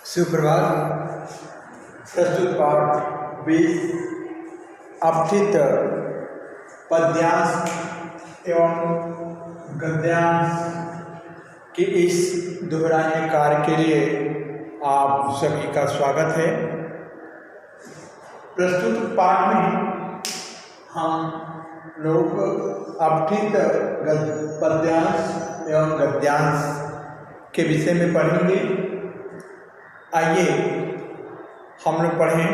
सुप्रभात। प्रस्तुत पाठ 20 अपठित पद्यांश एवं गद्यांश के इस दोहराने कार्य के लिए आप सभी का स्वागत है। प्रस्तुत पाठ में हम लोग अपठित पद्यांश एवं गद्यांश के विषय में पढ़ेंगे। आइए हम लोग पढ़ें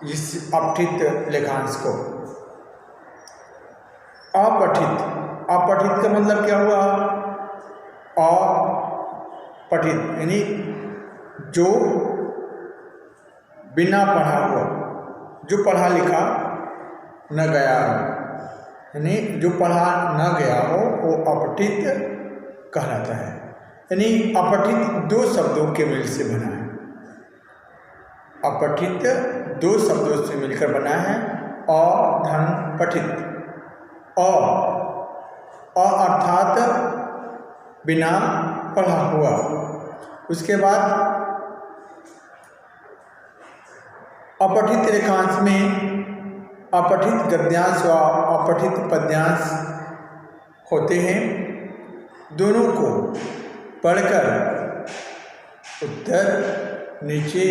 इस अपठित लेखांश को। अपठित, अपठित का मतलब क्या हुआ? अपठित यानी जो बिना पढ़ा हुआ, जो पढ़ा लिखा न गया हो, यानी जो पढ़ा न गया हो वो अपठित कहलाता है। यानी अपठित दो शब्दों के मिल से बना है। अपठित दो शब्दों से मिलकर बना है। अ धन पठित, अ अर्थात बिना पढ़ा हुआ। उसके बाद अपठित रेखांश में अपठित गद्यांश व अपठित पद्यांश होते हैं। दोनों को पढ़कर उत्तर नीचे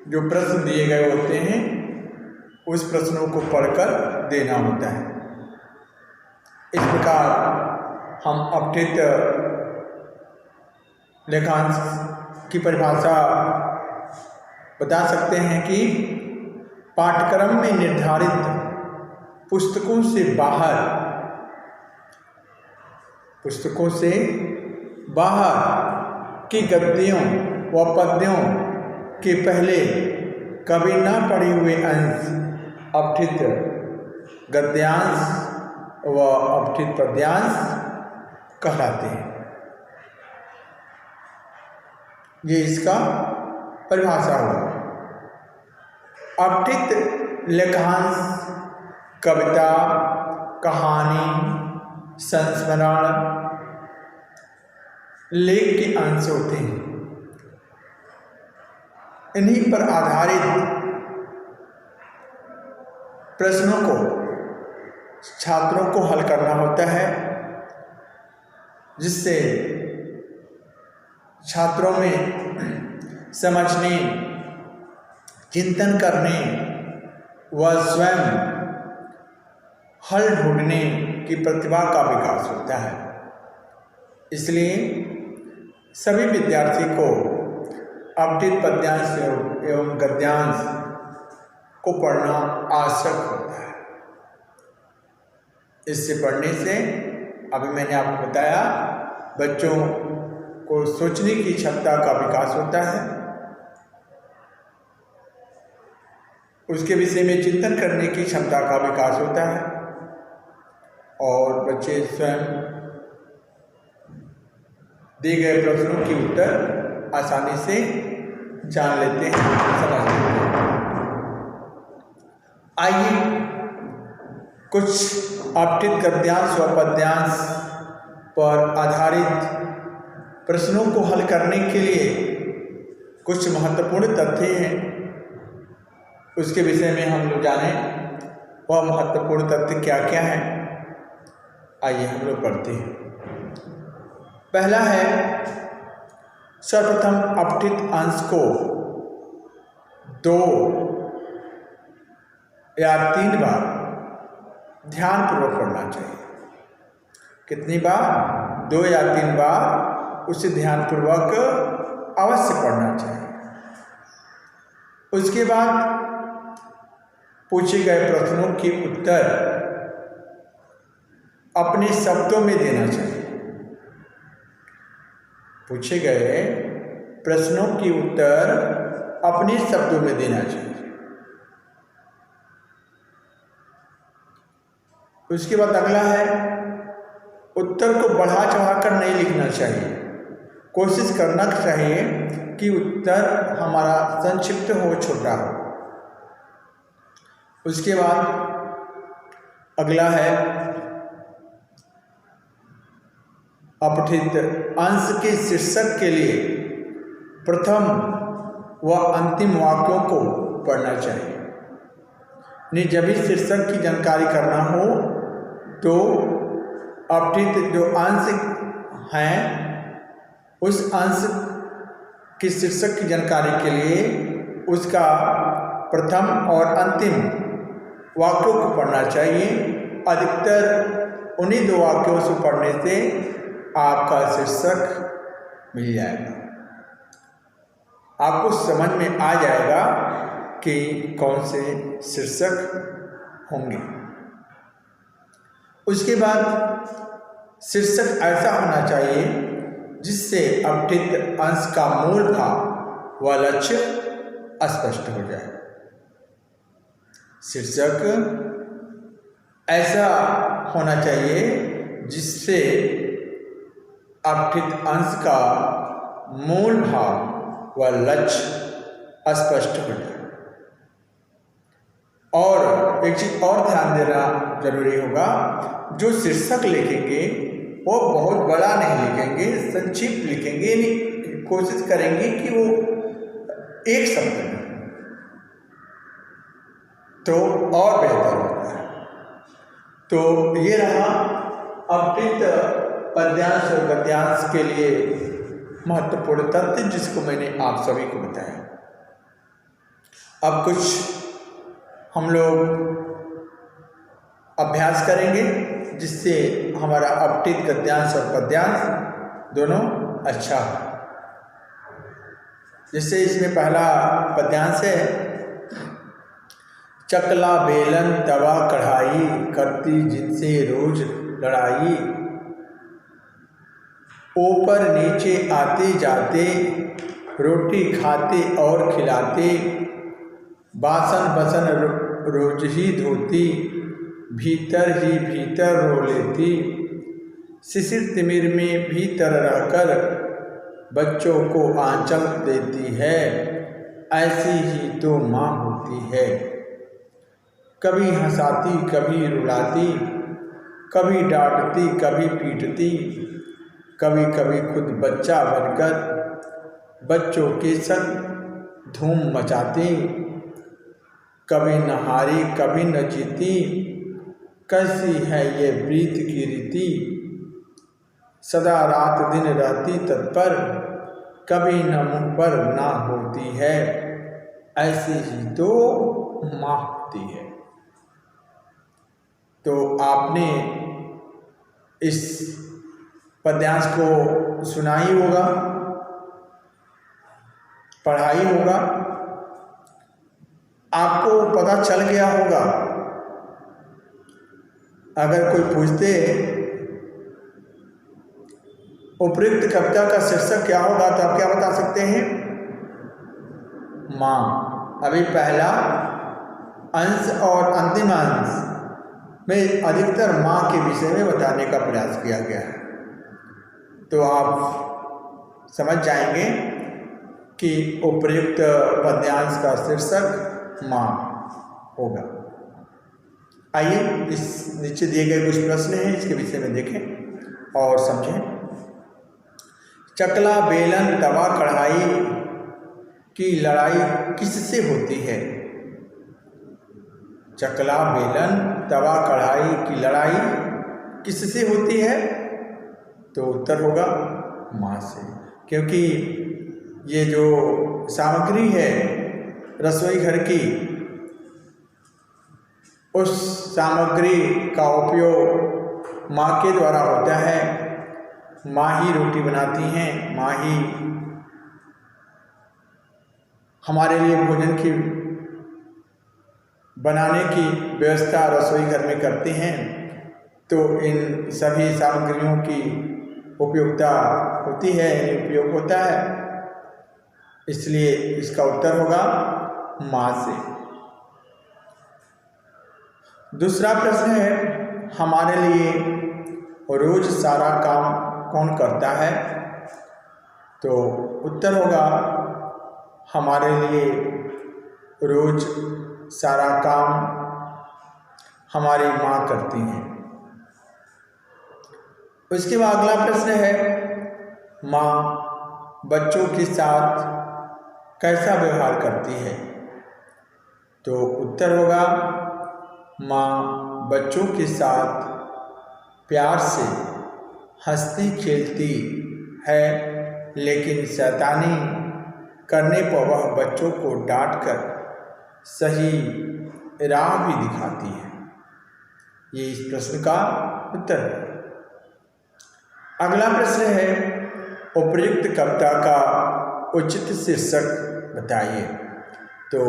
जो प्रश्न दिए गए होते हैं उस प्रश्नों को पढ़कर देना होता है। इस प्रकार हम अपठित लेखांश की परिभाषा बता सकते हैं कि पाठ्यक्रम में निर्धारित पुस्तकों से बाहर की गद्यों व पद्यों के पहले कभी न पढ़े हुए अंश अपठित गद्यांश व अपठित पद्यांश कहलाते हैं। ये इसका परिभाषा हुआ। अपठित लेखांश कविता, कहानी, संस्मरण, लेख के अंश होते हैं। इन्हीं पर आधारित प्रश्नों को छात्रों को हल करना होता है, जिससे छात्रों में समझने, चिंतन करने व स्वयं हल ढूंढने की प्रतिभा का विकास होता है। इसलिए सभी विद्यार्थी को अपठित पद्यांश एवं गद्यांश को पढ़ना आवश्यक होता है। इससे पढ़ने से, अभी मैंने आपको बताया, बच्चों को सोचने की क्षमता का विकास होता है, उसके विषय में चिंतन करने की क्षमता का विकास होता है और बच्चे स्वयं दिए गए प्रश्नों के उत्तर आसानी से जान लेते हैं, समझ लेते हैं। आइए कुछ अपठित गद्यांश व पद्यांश पर आधारित प्रश्नों को हल करने के लिए कुछ महत्वपूर्ण तथ्य हैं, उसके विषय में हम लोग जानें। वह महत्वपूर्ण तथ्य क्या क्या हैं, आइए हम लोग पढ़ते हैं। पहला है, सर्वप्रथम अपठित अंश को 2 या 3 बार ध्यानपूर्वक पढ़ना चाहिए। कितनी बार? 2 या 3 बार उसे ध्यानपूर्वक अवश्य पढ़ना चाहिए। उसके बाद पूछे गए प्रश्नों के उत्तर अपने शब्दों में देना चाहिए। पूछे गए प्रश्नों के उत्तर अपने शब्दों में देना चाहिए। उसके बाद अगला है, उत्तर को बढ़ा चढ़ाकर नहीं लिखना चाहिए। कोशिश करना चाहिए कि उत्तर हमारा संक्षिप्त हो, छोटा हो। उसके बाद अगला है, अपठित अंश के शीर्षक के लिए प्रथम व अंतिम वाक्यों को पढ़ना चाहिए। नहीं, जब भी शीर्षक की जानकारी करना हो तो अपठित जो अंश हैं उस अंश की शीर्षक की जानकारी के लिए उसका प्रथम और अंतिम वाक्यों को पढ़ना चाहिए। अधिकतर उन्हीं दो वाक्यों से पढ़ने से आपका शीर्षक मिल जाएगा, आपको समझ में आ जाएगा कि कौन से शीर्षक होंगे। उसके बाद शीर्षक ऐसा होना चाहिए जिससे अपठित अंश का मूल भाव व लक्ष्य स्पष्ट हो जाए। शीर्षक ऐसा होना चाहिए जिससे अपठित अंश का मूल भाव व लक्ष्य स्पष्ट हो जाए। और एक चीज और ध्यान देना जरूरी होगा, जो शीर्षक लिखेंगे वो बहुत बड़ा नहीं लिखेंगे, संक्षिप्त लिखेंगे, नहीं कोशिश करेंगे कि वो एक शब्द में, तो और बेहतर होता है। तो ये रहा अपठित पद्यांश और गद्यांश के लिए महत्वपूर्ण तथ्य जिसको मैंने आप सभी को बताया। अब कुछ हम लोग अभ्यास करेंगे जिससे हमारा अपठित गद्यांश और पद्यांश दोनों अच्छा हो। जैसे इसमें पहला पद्यांश है, चकला बेलन तवा कढ़ाई करती जिनसे रोज लड़ाई, ऊपर नीचे आते जाते रोटी खाते और खिलाते, बासन बसन रोज ही धोती भीतर ही भीतर रो लेती, शिशिर तिमिर में भीतर रहकर बच्चों को आंचल देती है, ऐसी ही तो माँ होती है। कभी हंसाती कभी रुलाती, कभी डांटती कभी पीटती, कभी कभी खुद बच्चा बनकर बच्चों के संग धूम मचाती, कभी नहारी कभी न जीती, कैसी है ये प्रीत की रीति, सदा रात दिन रहती तत्पर, कभी न मुँह पर ना होती है, ऐसी ही तो माँ होती है। तो आपने इस पद्यांश को सुना ही होगा, पढ़ा ही होगा, आपको पता चल गया होगा। अगर कोई पूछते उपयुक्त कविता का शीर्षक क्या होगा तो आप क्या बता सकते हैं? माँ। अभी पहला अंश और अंतिम अंश में अधिकतर माँ के विषय में बताने का प्रयास किया गया है, तो आप समझ जाएंगे कि उपयुक्त पद्यांश का शीर्षक माँ होगा। आइए इस नीचे दिए गए कुछ प्रश्न हैं, इसके विषय में देखें और समझें। चकला बेलन तवा कढ़ाई की लड़ाई किससे होती है? चकला बेलन तवा कढ़ाई की लड़ाई किससे होती है? तो उत्तर होगा माँ से, क्योंकि ये जो सामग्री है रसोई घर की, उस सामग्री का उपयोग माँ के द्वारा होता है। माँ ही रोटी बनाती हैं, माँ ही हमारे लिए भोजन की बनाने की व्यवस्था रसोई घर में करते हैं। तो इन सभी सामग्रियों की उपयोगिता होती है, उपयोग होता है, इसलिए इसका उत्तर होगा माँ से। दूसरा प्रश्न है, हमारे लिए रोज सारा काम कौन करता है? तो उत्तर होगा हमारे लिए रोज सारा काम हमारी माँ करती हैं। उसके बाद अगला प्रश्न है, माँ बच्चों के साथ कैसा व्यवहार करती है? तो उत्तर होगा, माँ बच्चों के साथ प्यार से हंसती खेलती है, लेकिन शैतानी करने पर वह बच्चों को डांटकर सही राह भी दिखाती है। ये इस प्रश्न का उत्तर है। अगला प्रश्न है, उपर्युक्त कविता का उचित शीर्षक बताइए। तो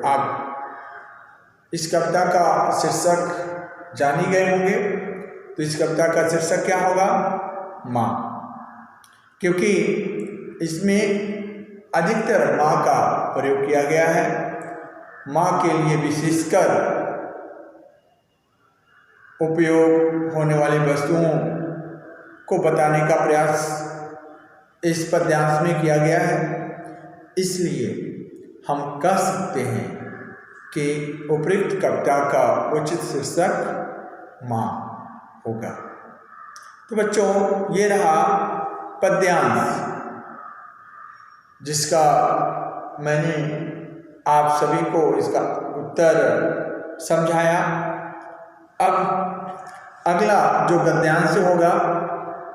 आप इस कविता का शीर्षक जान ही गए होंगे। तो इस कविता का शीर्षक क्या होगा? माँ, क्योंकि इसमें अधिकतर माँ का प्रयोग किया गया है। माँ के लिए विशेषकर उपयोग होने वाली वस्तुओं को बताने का प्रयास इस पद्यांश में किया गया है। इसलिए हम कह सकते हैं कि उपर्युक्त कविता का उचित शीर्षक माँ होगा। तो बच्चों, ये रहा पद्यांश जिसका मैंने आप सभी को इसका उत्तर समझाया। अब अगला जो गद्यांश होगा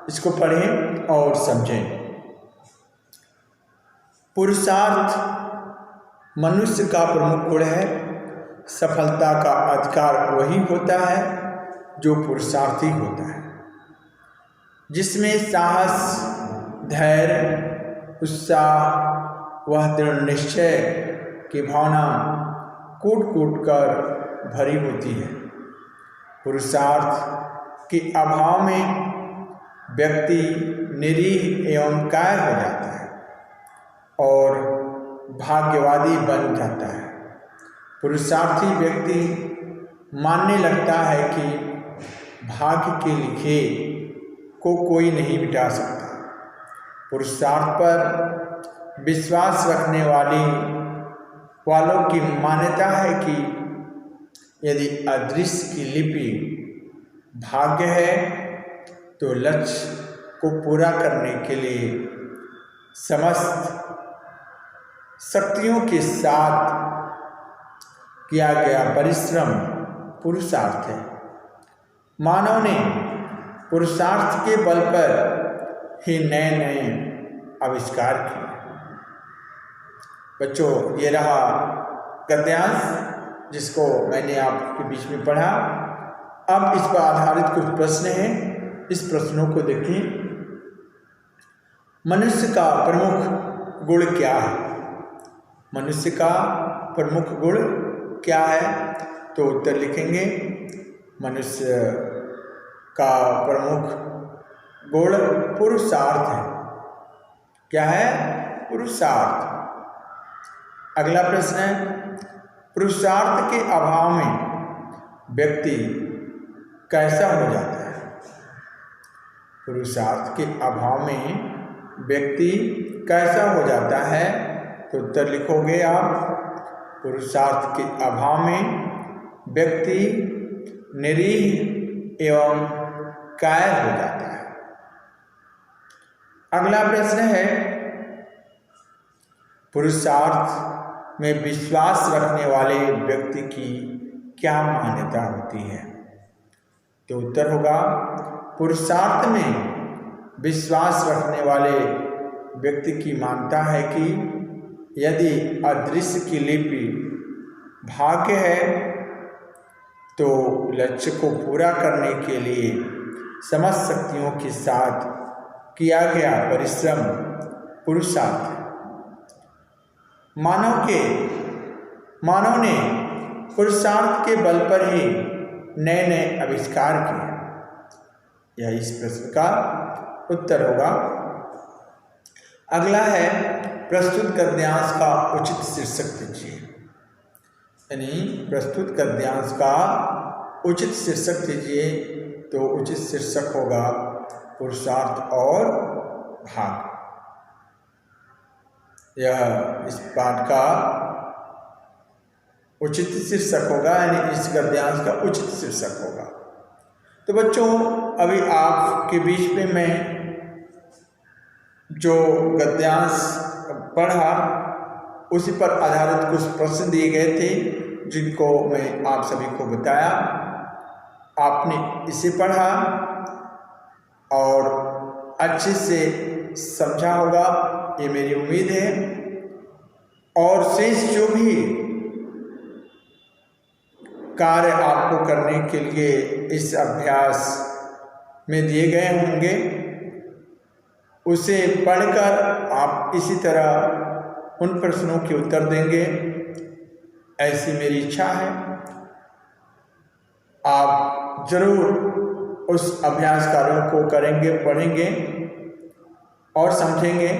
इसको पढ़ें और समझें। पुरुषार्थ मनुष्य का प्रमुख गुण है। सफलता का अधिकार वही होता है जो पुरुषार्थी होता है, जिसमें साहस, धैर्य, उत्साह वह दृढ़ निश्चय की भावना कूट कूट कर भरी होती है। पुरुषार्थ के अभाव में व्यक्ति निरीह एवं कायर हो जाता है और भाग्यवादी बन जाता है। पुरुषार्थी व्यक्ति मानने लगता है कि भाग्य के लिखे को कोई नहीं मिटा सकता। पुरुषार्थ पर विश्वास रखने वालों की मान्यता है कि यदि अदृश्य की लिपि भाग्य है तो लक्ष्य को पूरा करने के लिए समस्त शक्तियों के साथ किया गया परिश्रम पुरुषार्थ है। मानव ने पुरुषार्थ के बल पर ही नए नए आविष्कार किए। बच्चों, ये रहा गद्यांश जिसको मैंने आपके बीच में पढ़ा। अब इस पर आधारित कुछ प्रश्न हैं। इस प्रश्नों को देखें। मनुष्य का प्रमुख गुण क्या है? मनुष्य का प्रमुख गुण क्या है? तो उत्तर लिखेंगे, मनुष्य का प्रमुख गुण पुरुषार्थ है। क्या है? पुरुषार्थ। अगला प्रश्न है, पुरुषार्थ के अभाव में व्यक्ति कैसा हो जाता है? पुरुषार्थ के अभाव में व्यक्ति कैसा हो जाता है? तो उत्तर लिखोगे आप, पुरुषार्थ के अभाव में व्यक्ति निरीह एवं कायर हो जाता है। अगला प्रश्न है, पुरुषार्थ में विश्वास रखने वाले व्यक्ति की क्या मान्यता होती है? तो उत्तर होगा, पुरुषार्थ में विश्वास रखने वाले व्यक्ति की मानता है कि यदि अदृश्य की लिपि भाग्य है तो लक्ष्य को पूरा करने के लिए समस्त शक्तियों के साथ किया गया परिश्रम पुरुषार्थ है। मानव ने पुरुषार्थ के बल पर ही नए नए आविष्कार किए। यह इस प्रश्न का उत्तर होगा। अगला है, प्रस्तुत गद्यांश का उचित शीर्षक दीजिए। यानी प्रस्तुत गद्यांश का उचित शीर्षक दीजिए। तो उचित शीर्षक होगा पुरुषार्थ और भाग्य। यह इस पाठ का उचित शीर्षक होगा, यानी इस गद्यांश का उचित शीर्षक होगा। तो बच्चों, अभी आपके बीच में मैं जो गद्यांश पढ़ा उसी पर आधारित कुछ प्रश्न दिए गए थे जिनको मैं आप सभी को बताया। आपने इसे पढ़ा और अच्छे से समझा होगा, ये मेरी उम्मीद है। और शेष जो भी कार्य आपको करने के लिए इस अभ्यास में दिए गए होंगे, उसे पढ़कर आप इसी तरह उन प्रश्नों के उत्तर देंगे, ऐसी मेरी इच्छा है। आप जरूर उस अभ्यास कार्यों को करेंगे, पढ़ेंगे और समझेंगे।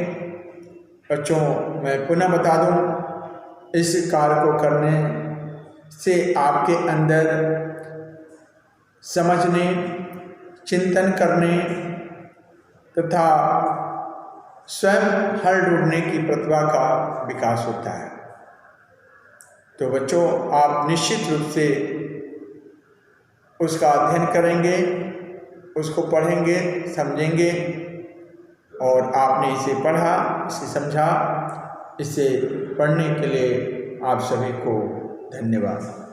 बच्चों, मैं पुनः बता दूं, इस कार्य को करने से आपके अंदर समझने, चिंतन करने तथा स्वयं हल ढूंढने की प्रतिभा का विकास होता है। तो बच्चों, आप निश्चित रूप से उसका अध्ययन करेंगे, उसको पढ़ेंगे, समझेंगे और आपने इसे पढ़ा, इसे समझा। इसे पढ़ने के लिए आप सभी को धन्यवाद।